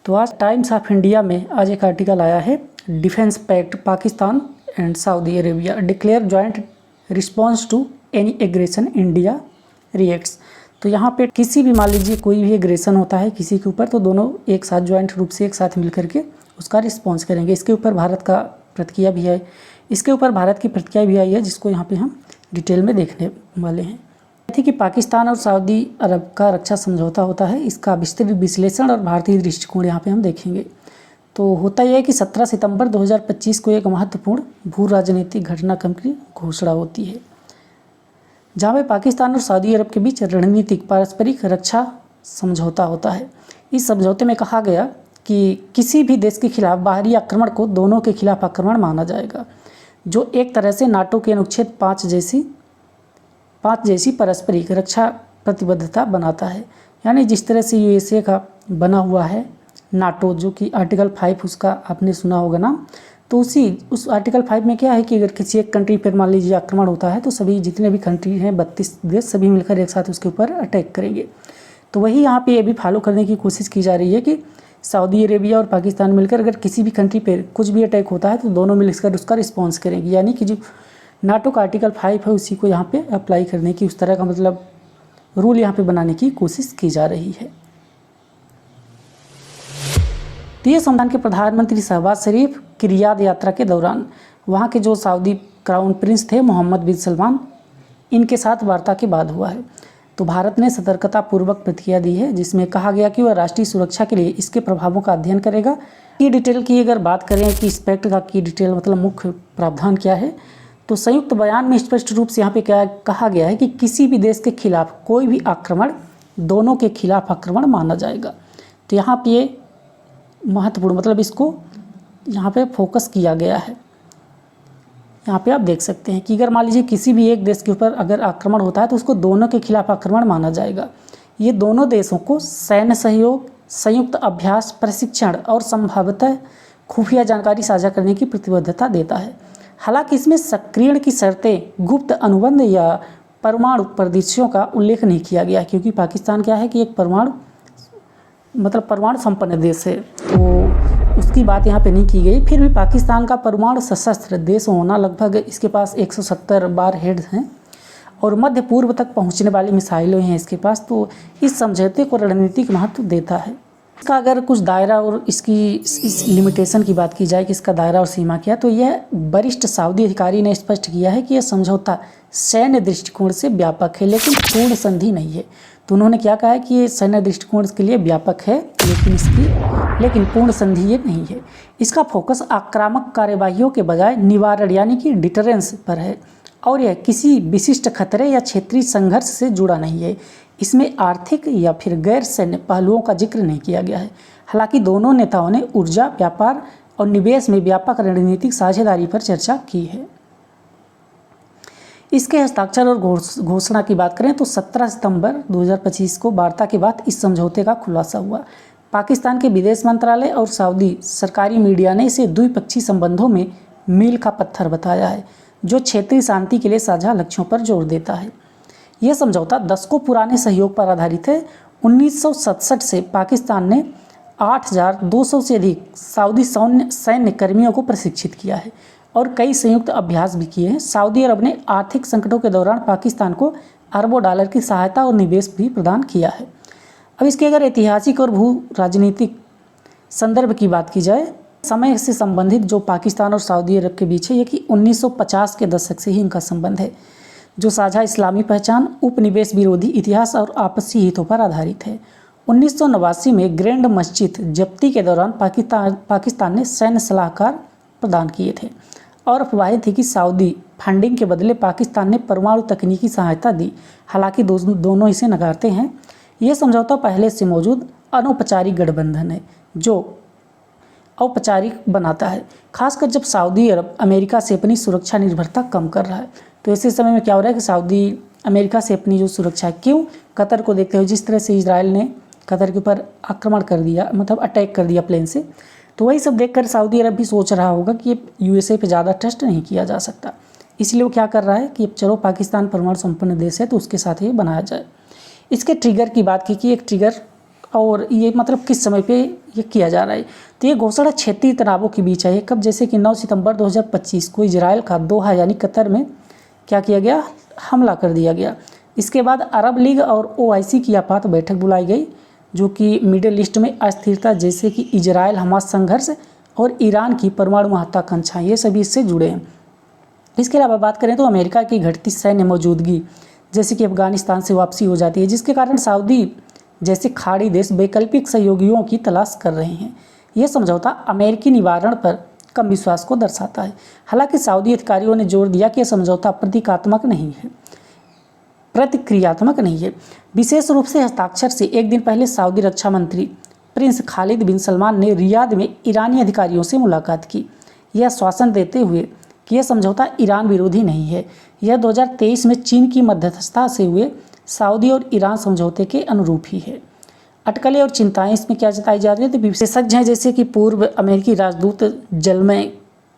तो आज times of India में आज एक आर्टिकल आया है, defence pact Pakistan and Saudi Arabia declare joint response to any aggression India reacts. तो यहाँ पे किसी भी, मान लीजिए कोई भी एग्रेशन होता है किसी के ऊपर, तो दोनों एक साथ ज्वाइंट रूप से एक साथ मिल करके उसका रिस्पॉन्स करेंगे। इसके ऊपर भारत का प्रतिक्रिया भी है, इसके ऊपर भारत की प्रतिक्रिया भी आई है, जिसको यहाँ पे हम डिटेल में देखने वाले हैं। थी कि पाकिस्तान और सऊदी अरब का रक्षा समझौता होता है, इसका विस्तृत विश्लेषण और भारतीय दृष्टिकोण यहाँ पे हम देखेंगे। तो होता यह है कि 17 सितंबर 2025 को एक महत्वपूर्ण भू राजनीतिक घटनाक्रम की घोषणा होती है, जहाँ पे पाकिस्तान और सऊदी अरब के बीच रणनीतिक पारस्परिक रक्षा समझौता होता है। इस समझौते में कहा गया कि किसी भी देश के खिलाफ बाहरी आक्रमण को दोनों के खिलाफ आक्रमण माना जाएगा, जो एक तरह से नाटो के अनुच्छेद 5 जैसी पारस्परिक रक्षा प्रतिबद्धता बनाता है। यानी जिस तरह से यूएसए का बना हुआ है नाटो, जो कि आर्टिकल 5 उसका आपने सुना होगा नाम, तो उस आर्टिकल 5 में क्या है कि अगर किसी एक कंट्री पर मान लीजिए आक्रमण होता है तो सभी जितने भी कंट्री हैं 32 देश सभी मिलकर एक साथ उसके ऊपर अटैक करेंगे। तो वही यहाँ पे ये भी फॉलो करने की कोशिश की जा रही है कि सऊदी अरेबिया और पाकिस्तान मिलकर अगर किसी भी कंट्री पर कुछ भी अटैक होता है तो दोनों मिलकर उसका रिस्पॉन्स करेंगे। यानी कि जो नाटो का आर्टिकल 5 है उसी को यहाँ पे अप्लाई करने की, उस तरह का मतलब रूल यहाँ पे बनाने की कोशिश की जा रही है। ये संविधान के प्रधानमंत्री शहबाज शरीफ की रियाद यात्रा के दौरान वहाँ के जो सऊदी क्राउन प्रिंस थे मोहम्मद बिन सलमान, इनके साथ वार्ता के बाद हुआ है। तो भारत ने सतर्कतापूर्वक प्रतिक्रिया दी है, जिसमें कहा गया कि वह राष्ट्रीय सुरक्षा के लिए इसके प्रभावों का अध्ययन करेगा। की डिटेल की अगर बात करें कि इस पैक्ट का की डिटेल मतलब मुख्य प्रावधान क्या है, तो संयुक्त बयान में स्पष्ट रूप से यहाँ पे क्या कहा गया है कि किसी भी देश के खिलाफ कोई भी आक्रमण दोनों के खिलाफ आक्रमण माना जाएगा। तो यहाँ पे ये महत्वपूर्ण मतलब इसको यहाँ पे फोकस किया गया है। यहाँ पे आप देख सकते हैं कि अगर मान लीजिए किसी भी एक देश के ऊपर अगर आक्रमण होता है तो उसको दोनों के खिलाफ आक्रमण माना जाएगा। ये दोनों देशों को सैन्य सहयोग, संयुक्त अभ्यास, प्रशिक्षण और संभाव्यतः खुफिया जानकारी साझा करने की प्रतिबद्धता देता है। हालांकि इसमें सक्रियण की शर्तें, गुप्त अनुबंध या परमाणु परिदृश्यों का उल्लेख नहीं किया गया, क्योंकि पाकिस्तान क्या है कि एक परमाणु संपन्न देश है, तो उसकी बात यहाँ पे नहीं की गई। फिर भी पाकिस्तान का परमाणु सशस्त्र देश होना, लगभग इसके पास 170 वार हेड्स हैं और मध्य पूर्व तक पहुँचने वाली मिसाइलें हैं इसके पास, तो इस समझौते को रणनीतिक महत्व देता है। इसका अगर कुछ दायरा और इसकी इस लिमिटेशन की बात की जाए कि इसका दायरा और सीमा क्या, तो यह वरिष्ठ सऊदी अधिकारी ने स्पष्ट किया है कि यह समझौता सैन्य दृष्टिकोण से व्यापक है लेकिन पूर्ण संधि नहीं है। तो उन्होंने क्या कहा है कि ये सैन्य दृष्टिकोण के लिए व्यापक है लेकिन पूर्ण संधि ये नहीं है। इसका फोकस आक्रामक कार्यवाहियों के बजाय निवारण यानी कि डिटरेंस पर है और यह किसी विशिष्ट खतरे या क्षेत्रीय संघर्ष से जुड़ा नहीं है। इसमें आर्थिक या फिर गैर सैन्य पहलुओं का जिक्र नहीं किया गया है। हालांकि दोनों नेताओं ने ऊर्जा, व्यापार और निवेश में व्यापक रणनीतिक साझेदारी पर चर्चा की है। इसके हस्ताक्षर और घोषणा की बात करें तो 17 सितंबर 2025 को वार्ता के बाद इस समझौते का खुलासा हुआ। पाकिस्तान के विदेश मंत्रालय और सऊदी सरकारी मीडिया ने इसे द्विपक्षीय संबंधों में मील का पत्थर बताया है, जो क्षेत्रीय शांति के लिए साझा लक्ष्यों पर जोर देता है। यह समझौता दशकों पुराने सहयोग पर आधारित है। 1967 से पाकिस्तान ने 8,200 से अधिक सऊदी सैन्य कर्मियों को प्रशिक्षित किया है और कई संयुक्त अभ्यास भी किए हैं। सऊदी अरब ने आर्थिक संकटों के दौरान पाकिस्तान को अरबों डॉलर की सहायता और निवेश भी प्रदान किया है। अब इसके अगर ऐतिहासिक और भू राजनीतिक संदर्भ की बात की जाए, समय से संबंधित जो पाकिस्तान और सऊदी अरब के बीच है, ये कि 1950 के दशक से ही इनका संबंध है, जो साझा इस्लामी पहचान, उपनिवेश विरोधी इतिहास और आपसी हितों पर आधारित है। 1989 में ग्रैंड मस्जिद जब्ती के दौरान पाकिस्तान ने सैन्य सलाहकार प्रदान किए थे और अफवाहें थी कि सऊदी फंडिंग के बदले पाकिस्तान ने परमाणु तकनीकी सहायता दी। हालांकि दोनों इसे नकारते हैं। यह समझौता पहले से मौजूद अनौपचारिक गठबंधन है जो औपचारिक बनाता है, खासकर जब सऊदी अरब अमेरिका से अपनी सुरक्षा निर्भरता कम कर रहा है। तो ऐसे समय में क्या हो रहा है कि सऊदी अमेरिका से अपनी जो सुरक्षा है, क्यों कतर को देखते हुए, जिस तरह से इजराइल ने कतर के ऊपर आक्रमण कर दिया, मतलब अटैक कर दिया प्लेन से, तो वही सब देखकर सऊदी अरब भी सोच रहा होगा कि ये यूएसए पे ज़्यादा ट्रस्ट नहीं किया जा सकता। इसलिए वो क्या कर रहा है कि अब चलो पाकिस्तान परमाणु संपन्न देश है तो उसके साथ ही बनाया जाए। इसके ट्रिगर की बात की कि एक ट्रिगर और ये मतलब किस समय पे ये किया जा रहा है। तो ये घोषणा क्षेत्रीय तनावों के बीच है। ये कब, जैसे कि 9 सितंबर 2025 को इजराइल का दोहा यानी कतर में क्या किया गया, हमला कर दिया गया। इसके बाद अरब लीग और OIC की आपात बैठक बुलाई गई, जो कि मिडिल ईस्ट में अस्थिरता जैसे कि इजराइल हमास संघर्ष और ईरान की परमाणु महत्वाकांक्षा, ये सभी इससे जुड़े हैं। इसके अलावा बात करें तो अमेरिका की घटती सैन्य मौजूदगी, जैसे कि अफगानिस्तान से वापसी हो जाती है, जिसके कारण सऊदी जैसे खाड़ी देश वैकल्पिक सहयोगियों की तलाश कर रहे हैं। यह समझौता अमेरिकी निवारण पर कम विश्वास को दर्शाता है। हालांकि सऊदी अधिकारियों ने जोर दिया कि यह समझौता प्रतिक्रियात्मक नहीं है। विशेष रूप से हस्ताक्षर से एक दिन पहले सऊदी रक्षा मंत्री प्रिंस खालिद बिन सलमान ने रियाद में ईरानी अधिकारियों से मुलाकात की, यह आश्वासन देते हुए कि यह समझौता ईरान विरोधी नहीं है। यह 2023 में चीन की मध्यस्थता से हुए सऊदी और ईरान समझौते के अनुरूप ही है। अटकलें और चिंताएं इसमें क्या जताई जा रही है, तो विशेषज्ञ हैं जैसे कि पूर्व अमेरिकी राजदूत जलमय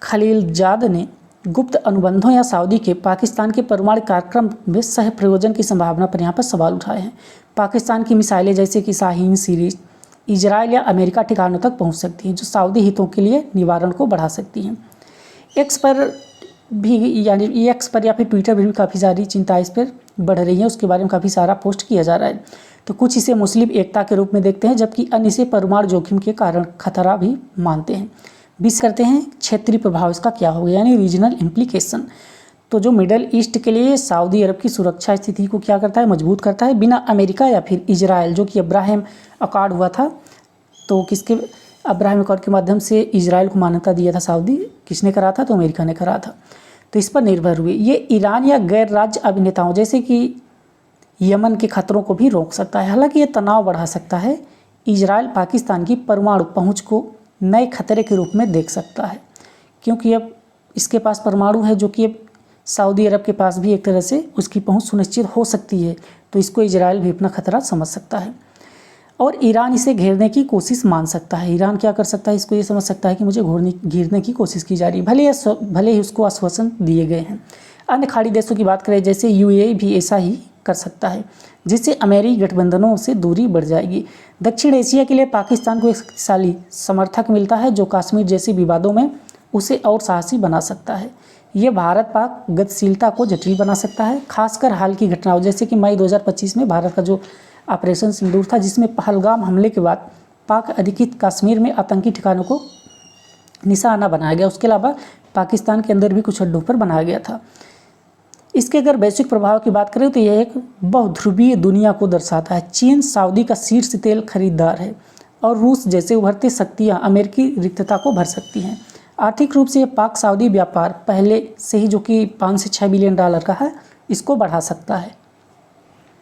खलीलजाद ने गुप्त अनुबंधों या सऊदी के पाकिस्तान के परमाणु कार्यक्रम में सह प्रयोजन की संभावना पर यहाँ पर सवाल उठाए हैं। पाकिस्तान की मिसाइलें जैसे कि शाहीन सीरीज इजराइल या अमेरिका ठिकानों तक पहुँच सकती हैं, जो सऊदी हितों के लिए निवारण को बढ़ा सकती हैं। एक्स पर भी यानी एक्स पर या फिर ट्विटर पर भी काफ़ी सारी चिंता इस पर बढ़ रही है, उसके बारे में काफ़ी सारा पोस्ट किया जा रहा है। तो कुछ इसे मुस्लिम एकता के रूप में देखते हैं, जबकि अन्य इसे परमाणु जोखिम के कारण खतरा भी मानते हैं। बीस करते हैं क्षेत्रीय प्रभाव इसका क्या होगा, यानी रीजनल इम्प्लीकेशन। तो जो मिडल ईस्ट के लिए सऊदी अरब की सुरक्षा स्थिति को क्या करता है, मजबूत करता है। बिना अमेरिका या फिर इजराइल, जो कि अब्राहम अकॉर्ड हुआ था, तो किसके अब्राहम अकॉर्ड के माध्यम से इजराइल को मान्यता दिया था सऊदी, किसने करा था, तो अमेरिका ने करा था। तो इस पर निर्भर हुए ये ईरान या गैर राज्य अभिनेताओं जैसे कि यमन के खतरों को भी रोक सकता है। हालांकि ये तनाव बढ़ा सकता है। इजराइल पाकिस्तान की परमाणु पहुंच को नए खतरे के रूप में देख सकता है, क्योंकि अब इसके पास परमाणु है, जो कि अब सऊदी अरब के पास भी एक तरह से उसकी पहुंच सुनिश्चित हो सकती है। तो इसको इजराइल भी अपना खतरा समझ सकता है और ईरान इसे घेरने की कोशिश मान सकता है। ईरान क्या कर सकता है, इसको ये समझ सकता है कि मुझे घेरने की कोशिश की जा रही है, भले ही उसको आश्वासन दिए गए हैं। अन्य खाड़ी देशों की बात करें जैसे UAE भी ऐसा ही कर सकता है, जिससे अमेरिकी गठबंधनों से दूरी बढ़ जाएगी। दक्षिण एशिया के लिए पाकिस्तान को एक शक्तिशाली समर्थक मिलता है, जो कश्मीर जैसे विवादों में उसे और साहसी बना सकता है। ये भारत पाक गतिशीलता को जटिल बना सकता है, खासकर हाल की घटनाओं जैसे कि मई 2025 में भारत का जो ऑपरेशन सिंदूर था, जिसमें पहलगाम हमले के बाद पाक अधिकृत कश्मीर में आतंकी ठिकानों को निशाना बनाया गया। उसके अलावा पाकिस्तान के अंदर भी कुछ अड्डों पर बनाया गया था। इसके अगर वैश्विक प्रभाव की बात करें तो यह एक बहुध्रुवीय दुनिया को दर्शाता है। चीन सऊदी का शीर्ष तेल खरीदार है और रूस जैसे उभरती शक्तियां अमेरिकी रिक्तता को भर सकती हैं। आर्थिक रूप से ये पाक सऊदी व्यापार पहले से ही, जो कि 5 से 6 बिलियन डॉलर का है, इसको बढ़ा सकता है।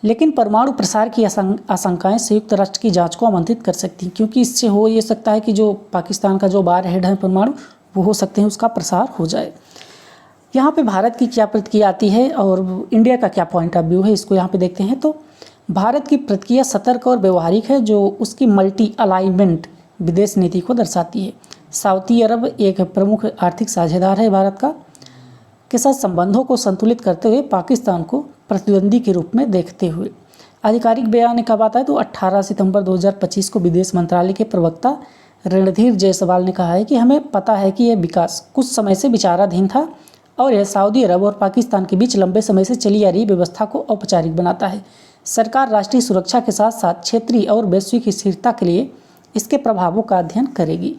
लेकिन परमाणु प्रसार की आशंकाएं संयुक्त राष्ट्र की जांच को आमंत्रित कर सकती हैं, क्योंकि इससे हो ये सकता है कि जो पाकिस्तान का जो वार हेड है परमाणु, वो हो सकते हैं उसका प्रसार हो जाए। यहाँ पे भारत की क्या प्रतिक्रिया आती है और इंडिया का क्या पॉइंट ऑफ व्यू है, इसको यहाँ पे देखते हैं। तो भारत की प्रतिक्रिया सतर्क और व्यवहारिक है, जो उसकी मल्टी अलाइनमेंट विदेश नीति को दर्शाती है। सऊदी अरब एक प्रमुख आर्थिक साझेदार है भारत का, के साथ संबंधों को संतुलित करते हुए पाकिस्तान को प्रतिद्वंदी के रूप में देखते हुए। आधिकारिक बयान कब आता है, तो 18 सितंबर 2025 को विदेश मंत्रालय के प्रवक्ता रणधीर जायसवाल ने कहा है कि हमें पता है कि यह विकास कुछ समय से विचाराधीन था और यह सऊदी अरब और पाकिस्तान के बीच लंबे समय से चली आ रही व्यवस्था को औपचारिक बनाता है। सरकार राष्ट्रीय सुरक्षा के साथ साथ क्षेत्रीय और वैश्विक स्थिरता के लिए इसके प्रभावों का अध्ययन करेगी।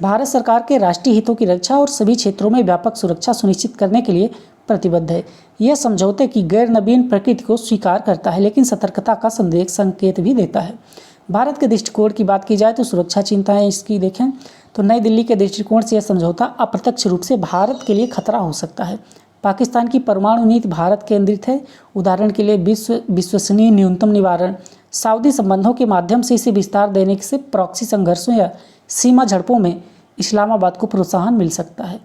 भारत सरकार के राष्ट्रीय हितों की रक्षा और सभी क्षेत्रों में व्यापक सुरक्षा सुनिश्चित करने के लिए प्रतिबद्ध है। यह समझौते की गैर नवीन प्रकृति को स्वीकार करता है, लेकिन सतर्कता का संकेत भी देता है। भारत के दृष्टिकोण की बात की जाए तो सुरक्षा चिंताएं इसकी देखें तो नई दिल्ली के दृष्टिकोण से यह समझौता अप्रत्यक्ष रूप से भारत के लिए खतरा हो सकता है। पाकिस्तान की परमाणु नीति भारत केंद्रित है। उदाहरण के लिए विश्वसनीय न्यूनतम निवारण, सऊदी संबंधों के माध्यम से इसे विस्तार देने से प्रॉक्सी संघर्षों या सीमा झड़पों में इस्लामाबाद को प्रोत्साहन मिल सकता है।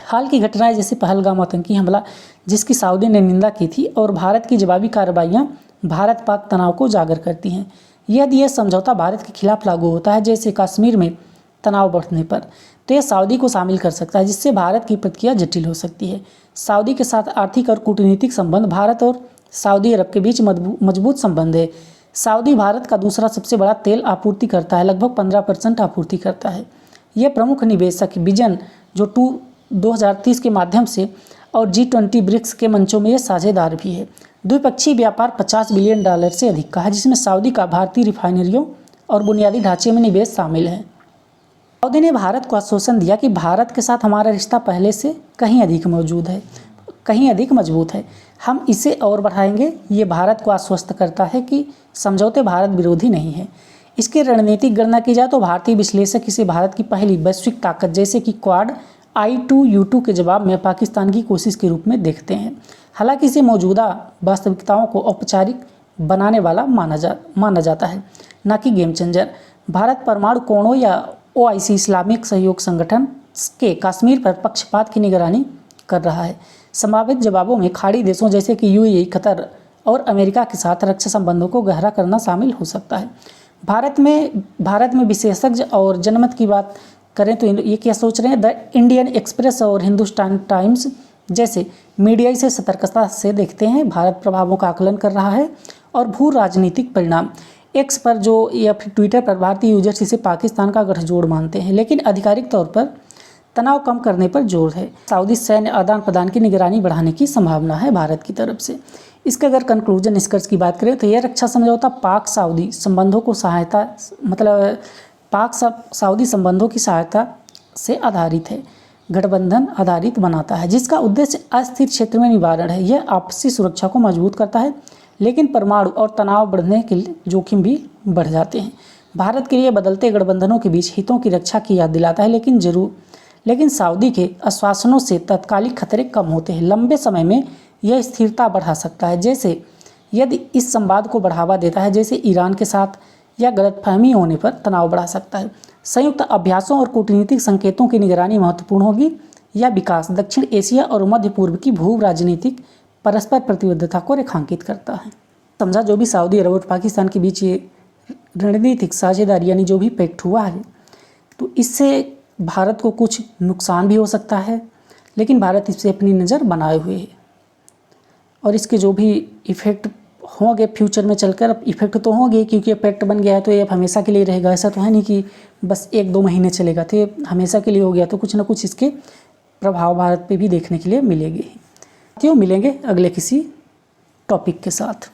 हाल की घटनाएं जैसे पहलगाम आतंकी हमला, जिसकी सऊदी ने निंदा की थी, और भारत की जवाबी कार्रवाइयां भारत पाक तनाव को उजागर करती हैं। यदि यह समझौता भारत के खिलाफ लागू होता है, जैसे कश्मीर में तनाव बढ़ने पर, तो यह सऊदी को शामिल कर सकता है, जिससे भारत की प्रतिक्रिया जटिल हो सकती है। सऊदी के साथ आर्थिक और कूटनीतिक संबंध, भारत और सऊदी अरब के बीच मजबूत संबंध है। सऊदी भारत का दूसरा सबसे बड़ा तेल आपूर्ति करता है, लगभग 15% आपूर्ति करता है। यह प्रमुख निवेशक विजन जो 2030 के माध्यम से और G20 ब्रिक्स के मंचों में ये साझेदार भी है। द्विपक्षीय व्यापार $50 बिलियन से अधिक का है, जिसमें सऊदी का भारतीय रिफाइनरियों और बुनियादी ढांचे में निवेश शामिल है। सऊदी ने भारत को आश्वासन दिया कि भारत के साथ हमारा रिश्ता पहले से कहीं अधिक मजबूत है। हम इसे और बढ़ाएंगे। ये भारत को आश्वस्त करता है कि समझौते भारत विरोधी नहीं है। इसकी रणनीतिक गणना की जाए तो भारतीय विश्लेषक इसे भारत की पहली वैश्विक ताकत जैसे कि क्वाड I2U2 के जवाब में पाकिस्तान की कोशिश के रूप में देखते हैं। हालांकि इसे मौजूदा वास्तविकताओं को औपचारिक बनाने वाला माना जाता है, न कि गेम चेंजर। भारत परमाणु कोणों या OIC इस्लामिक सहयोग संगठन के कश्मीर पर पक्षपात की निगरानी कर रहा है। संभावित जवाबों में खाड़ी देशों जैसे कि UAE, कतर और अमेरिका के साथ रक्षा संबंधों को गहरा करना शामिल हो सकता है। भारत में विशेषज्ञ और जनमत की बात करें तो ये क्या सोच रहे हैं? द इंडियन एक्सप्रेस और हिंदुस्तान टाइम्स जैसे मीडिया इसे सतर्कता से देखते हैं। भारत प्रभावों का आकलन कर रहा है और भू राजनीतिक परिणाम एक्स पर जो या फिर ट्विटर पर भारतीय यूजर्स इसे पाकिस्तान का गठजोड़ मानते हैं, लेकिन आधिकारिक तौर पर तनाव कम करने पर जोर है। सऊदी सैन्य आदान प्रदान की निगरानी बढ़ाने की संभावना है भारत की तरफ से। इसका अगर कंक्लूजन निष्कर्ष की बात करें तो यह रक्षा समझौता पाक सऊदी संबंधों की सहायता से आधारित है, गठबंधन आधारित बनाता है, जिसका उद्देश्य अस्थिर क्षेत्र में निवारण है। यह आपसी सुरक्षा को मजबूत करता है, लेकिन परमाणु और तनाव बढ़ने के जोखिम भी बढ़ जाते हैं। भारत के लिए बदलते गठबंधनों के बीच हितों की रक्षा की याद दिलाता है, लेकिन सऊदी के आश्वासनों से तात्कालिक खतरे कम होते हैं। लंबे समय में यह स्थिरता बढ़ा सकता है, जैसे यदि इस संवाद को बढ़ावा देता है, जैसे ईरान के साथ, या गलतफहमी होने पर तनाव बढ़ा सकता है। संयुक्त अभ्यासों और कूटनीतिक संकेतों की निगरानी महत्वपूर्ण होगी। यह विकास दक्षिण एशिया और मध्य पूर्व की भू राजनीतिक परस्पर प्रतिबद्धता को रेखांकित करता है। समझा जो भी सऊदी अरब और पाकिस्तान के बीच ये रणनीतिक साझेदारी यानी जो भी पैक्ट हुआ है, तो इससे भारत को कुछ नुकसान भी हो सकता है, लेकिन भारत इससे अपनी नज़र बनाए हुए है और इसके जो भी इफ़ेक्ट होंगे फ्यूचर में चलकर, अब इफ़ेक्ट तो होंगे क्योंकि पैक्ट बन गया है तो ये अब हमेशा के लिए रहेगा। ऐसा तो है नहीं कि बस 1-2 महीने चलेगा, तो ये हमेशा के लिए हो गया, तो कुछ ना कुछ इसके प्रभाव भारत पे भी देखने के लिए मिलेंगे। मिलेंगे अगले किसी टॉपिक के साथ।